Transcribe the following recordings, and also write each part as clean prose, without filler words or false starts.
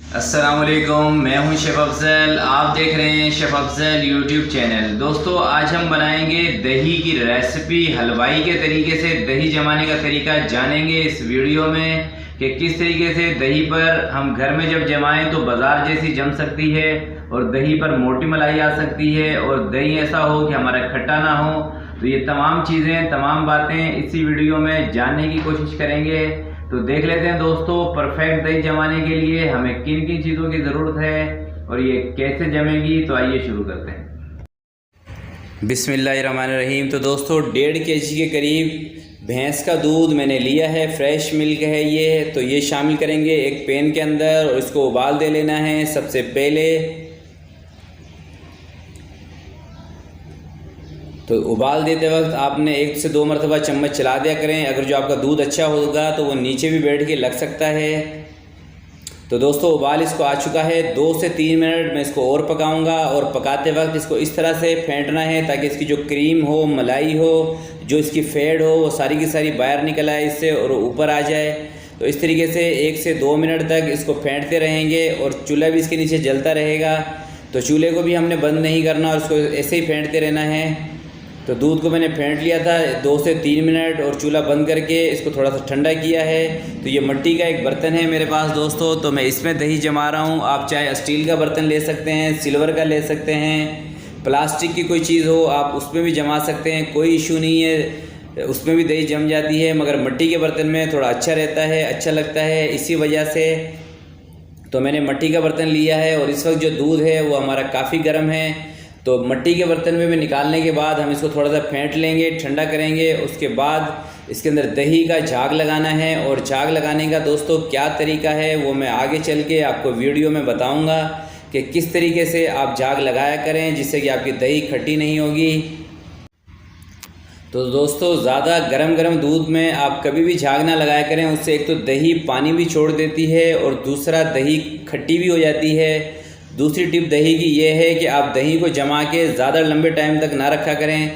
अस्सलामुअलैकुम, मैं हूं शेफ़ अफजल। आप देख रहे हैं शेफ़ अफजल यूट्यूब चैनल। दोस्तों, आज हम बनाएंगे दही की रेसिपी। हलवाई के तरीके से दही जमाने का तरीका जानेंगे इस वीडियो में कि किस तरीके से दही पर हम घर में जब जमाएं तो बाज़ार जैसी जम सकती है और दही पर मोटी मलाई आ सकती है और दही ऐसा हो कि हमारा खट्टा ना हो। तो ये तमाम चीज़ें, तमाम बातें इसी वीडियो में जानने की कोशिश करेंगे। तो देख लेते हैं दोस्तों, परफेक्ट दही जमाने के लिए हमें किन किन चीज़ों की ज़रूरत है और ये कैसे जमेगी। तो आइए शुरू करते हैं। बिस्मिल्लाहिर्रहमानिर्रहीम। तो दोस्तों, 1.5 kg के करीब भैंस का दूध मैंने लिया है, फ्रेश मिल्क है ये। तो ये शामिल करेंगे एक पैन के अंदर और इसको उबाल दे लेना है। सबसे पहले तो उबाल देते वक्त आपने 1 से 2 मरतबा चम्मच चला दिया करें। अगर जो आपका दूध अच्छा होगा तो वो नीचे भी बैठ के लग सकता है। तो दोस्तों, उबाल इसको आ चुका है। 2 से 3 मिनट मैं इसको और पकाऊंगा और पकाते वक्त इसको इस तरह से फेंटना है ताकि इसकी जो क्रीम हो, मलाई हो, जो इसकी फेड हो, वो सारी की सारी बाहर निकल आए इससे और ऊपर आ जाए। तो इस तरीके से 1 से 2 मिनट तक इसको फेंटते रहेंगे और चूल्हा भी इसके नीचे जलता रहेगा। तो चूल्हे को भी हमने बंद नहीं करना और इसको ऐसे ही फेंटते रहना है। तो दूध को मैंने फेंट लिया था 2 से 3 मिनट और चूल्हा बंद करके इसको थोड़ा सा ठंडा किया है। तो ये मिट्टी का एक बर्तन है मेरे पास दोस्तों, तो मैं इसमें दही जमा रहा हूँ। आप चाहे स्टील का बर्तन ले सकते हैं, सिल्वर का ले सकते हैं, प्लास्टिक की कोई चीज़ हो आप उसमें भी जमा सकते हैं, कोई इशू नहीं है, उसमें भी दही जम जाती है। मगर मिट्टी के बर्तन में थोड़ा अच्छा रहता है, अच्छा लगता है, इसी वजह से तो मैंने मिट्टी का बर्तन लिया है। और इस वक्त जो दूध है वो हमारा काफ़ी गर्म है। तो मिट्टी के बर्तन में निकालने के बाद हम इसको थोड़ा सा फेंट लेंगे, ठंडा करेंगे। उसके बाद इसके अंदर दही का झाग लगाना है। और झाग लगाने का दोस्तों क्या तरीका है वो मैं आगे चल के आपको वीडियो में बताऊंगा कि किस तरीके से आप झाग लगाया करें जिससे कि आपकी दही खट्टी नहीं होगी। तो दोस्तों, ज़्यादा गरम दूध में आप कभी भी झाग ना लगाया करें। उससे एक तो दही पानी भी छोड़ देती है और दूसरा दही खट्टी भी हो जाती है। दूसरी टिप दही की ये है कि आप दही को जमा के ज़्यादा लंबे टाइम तक ना रखा करें।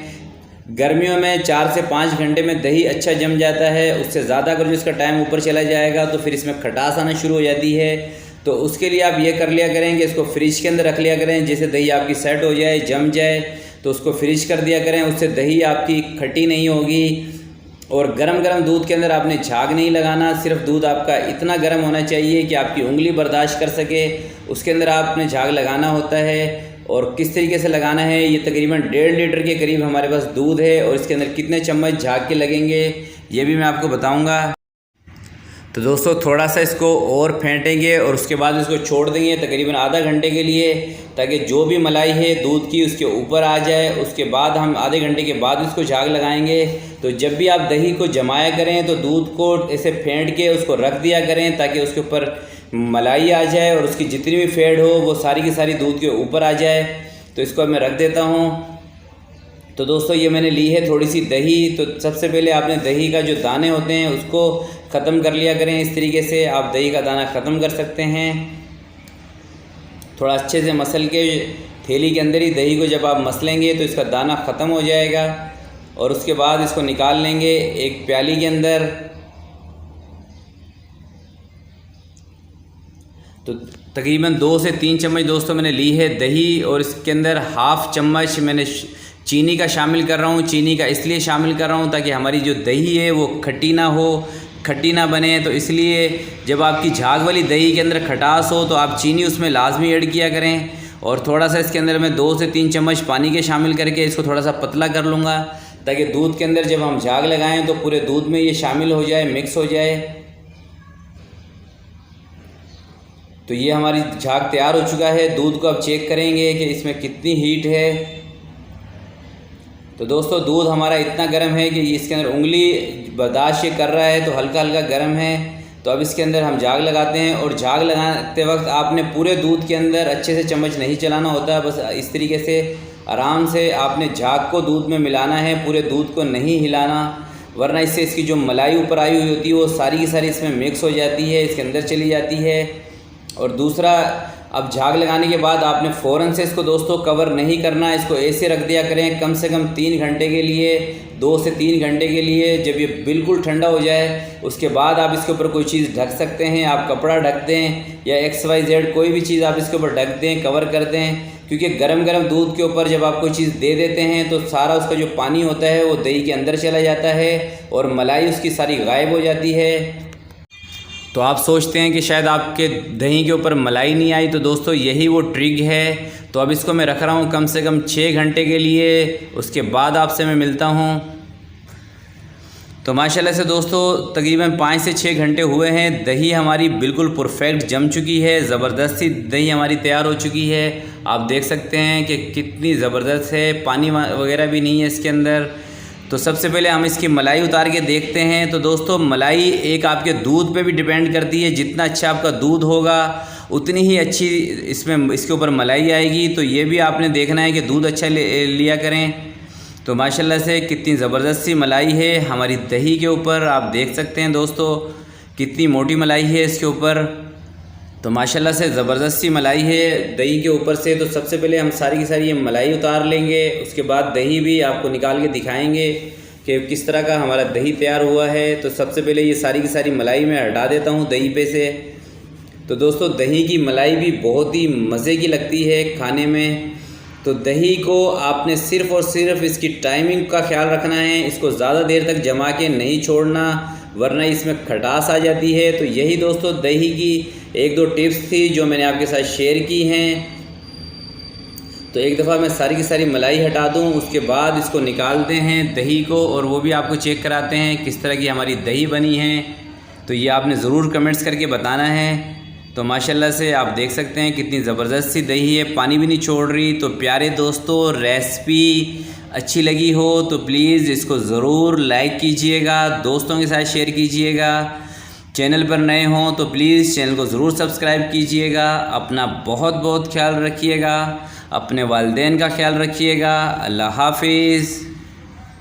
गर्मियों में 4 से 5 घंटे में दही अच्छा जम जाता है। उससे ज़्यादा अगर जो इसका टाइम ऊपर चला जाएगा तो फिर इसमें खटास आना शुरू हो जाती है। तो उसके लिए आप ये कर लिया करें कि इसको फ्रिज के अंदर रख लिया करें। जैसे दही आपकी सेट हो जाए, जम जाए, तो उसको फ्रिज कर दिया करें। उससे दही आपकी खट्टी नहीं होगी। और गरम दूध के अंदर आपने झाग नहीं लगाना। सिर्फ दूध आपका इतना गर्म होना चाहिए कि आपकी उंगली बर्दाश्त कर सके, उसके अंदर आपने झाग लगाना होता है। और किस तरीके से लगाना है, ये तकरीबन 1.5 लीटर के करीब हमारे पास दूध है और इसके अंदर कितने चम्मच झाग के लगेंगे ये भी मैं आपको बताऊंगा। तो दोस्तों, थोड़ा सा इसको और फेंटेंगे और उसके बाद इसको छोड़ देंगे तकरीबन आधा घंटे के लिए ताकि जो भी मलाई है दूध की उसके ऊपर आ जाए। उसके बाद हम आधे घंटे के बाद इसको झाग लगाएंगे। तो जब भी आप दही को जमाया करें तो दूध को ऐसे फेंट के उसको रख दिया करें ताकि उसके ऊपर मलाई आ जाए और उसकी जितनी भी फेड हो वो सारी की सारी दूध के ऊपर आ जाए। तो इसको मैं रख देता हूँ। तो दोस्तों, ये मैंने ली है थोड़ी सी दही। तो सबसे पहले आपने दही का जो दाने होते हैं उसको ख़त्म कर लिया करें। इस तरीके से आप दही का दाना ख़त्म कर सकते हैं। थोड़ा अच्छे से मसल के थैली के अंदर ही दही को जब आप मसलेंगे तो इसका दाना ख़त्म हो जाएगा। और उसके बाद इसको निकाल लेंगे एक प्याली के अंदर। तो तकरीबन 2 से 3 चम्मच दोस्तों मैंने ली है दही और इसके अंदर हाफ़ चम्मच मैंने चीनी का शामिल कर रहा हूँ। चीनी का इसलिए शामिल कर रहा हूँ ताकि हमारी जो दही है वो खट्टी ना हो, खट्टी ना बने। तो इसलिए जब आपकी झाग वाली दही के अंदर खटास हो तो आप चीनी उसमें लाजमी ऐड किया करें। और थोड़ा सा इसके अंदर मैं 2 से 3 चम्मच पानी के शामिल करके इसको थोड़ा सा पतला कर लूँगा ताकि दूध के अंदर जब हम झाग लगाएं तो पूरे दूध में ये शामिल हो जाए, मिक्स हो जाए। तो ये हमारी झाग तैयार हो चुका है। दूध को अब चेक करेंगे कि इसमें कितनी हीट है। तो दोस्तों, दूध हमारा इतना गर्म है कि इसके अंदर उंगली बर्दाश्त ये कर रहा है, तो हल्का गर्म है। तो अब इसके अंदर हम झाग लगाते हैं। और झाग लगाते वक्त आपने पूरे दूध के अंदर अच्छे से चम्मच नहीं चलाना होता, बस इस तरीके से आराम से आपने झाग को दूध में मिलाना है, पूरे दूध को नहीं हिलाना, वरना इससे इसकी जो मलाई ऊपर आई हुई होती है वो सारी की सारी इसमें मिक्स हो जाती है, इसके अंदर चली जाती है। और दूसरा, अब झाग लगाने के बाद आपने फ़ौरन से इसको दोस्तों कवर नहीं करना, इसको ऐसे रख दिया करें कम से कम 3 घंटे के लिए, 2 से 3 घंटे के लिए। जब ये बिल्कुल ठंडा हो जाए उसके बाद आप इसके ऊपर कोई चीज़ ढक सकते हैं। आप कपड़ा ढक दें या XYZ कोई भी चीज़ आप इसके ऊपर ढक दें, कवर कर दें, क्योंकि गरम गरम दूध के ऊपर जब आप कोई चीज़ दे देते हैं तो सारा उसका जो पानी होता है वो दही के अंदर चला जाता है और मलाई उसकी सारी गायब हो जाती है। तो आप सोचते हैं कि शायद आपके दही के ऊपर मलाई नहीं आई, तो दोस्तों यही वो ट्रिक है। तो अब इसको मैं रख रहा हूँ कम से कम 6 घंटे के लिए, उसके बाद आपसे मैं मिलता हूँ। तो माशाल्लाह से दोस्तों तकरीबन 5 से 6 घंटे हुए हैं, दही हमारी बिल्कुल परफेक्ट जम चुकी है, ज़बरदस्ती दही हमारी तैयार हो चुकी है। आप देख सकते हैं कि कितनी ज़बरदस्त है, पानी वगैरह भी नहीं है इसके अंदर। तो सबसे पहले हम इसकी मलाई उतार के देखते हैं। तो दोस्तों मलाई एक आपके दूध पे भी डिपेंड करती है, जितना अच्छा आपका दूध होगा उतनी ही अच्छी इसके ऊपर मलाई आएगी। तो ये भी आपने देखना है कि दूध अच्छा लिया करें। तो माशाल्लाह से कितनी ज़बरदस्त सी मलाई है हमारी दही के ऊपर, आप देख सकते हैं दोस्तों कितनी मोटी मलाई है इसके ऊपर। तो माशाल्लाह से ज़बरदस्त सी मलाई है दही के ऊपर से। तो सबसे पहले हम सारी की सारी ये मलाई उतार लेंगे, उसके बाद दही भी आपको निकाल के दिखाएंगे कि किस तरह का हमारा दही तैयार हुआ है। तो सबसे पहले ये सारी की सारी मलाई मैं हटा देता हूँ दही पे से। तो दोस्तों दही की मलाई भी बहुत ही मज़े की लगती है खाने में। तो दही को आपने सिर्फ़ और सिर्फ इसकी टाइमिंग का ख्याल रखना है, इसको ज़्यादा देर तक जमा के नहीं छोड़ना वरना इसमें खटास आ जाती है। तो यही दोस्तों दही की 1-2 टिप्स थी जो मैंने आपके साथ शेयर की हैं। तो एक दफ़ा मैं सारी की सारी मलाई हटा दूं, उसके बाद इसको निकालते हैं दही को और वो भी आपको चेक कराते हैं किस तरह की हमारी दही बनी है। तो ये आपने ज़रूर कमेंट्स करके बताना है। तो माशाल्लाह से आप देख सकते हैं कितनी ज़बरदस्त सी दही है, पानी भी नहीं छोड़ रही। तो प्यारे दोस्तों रेसिपी अच्छी लगी हो तो प्लीज़ इसको ज़रूर लाइक कीजिएगा, दोस्तों के साथ शेयर कीजिएगा। चैनल पर नए हों तो प्लीज़ चैनल को ज़रूर सब्सक्राइब कीजिएगा। अपना बहुत बहुत ख्याल रखिएगा, अपने वालिदैन का ख्याल रखिएगा। अल्लाह हाफिज़।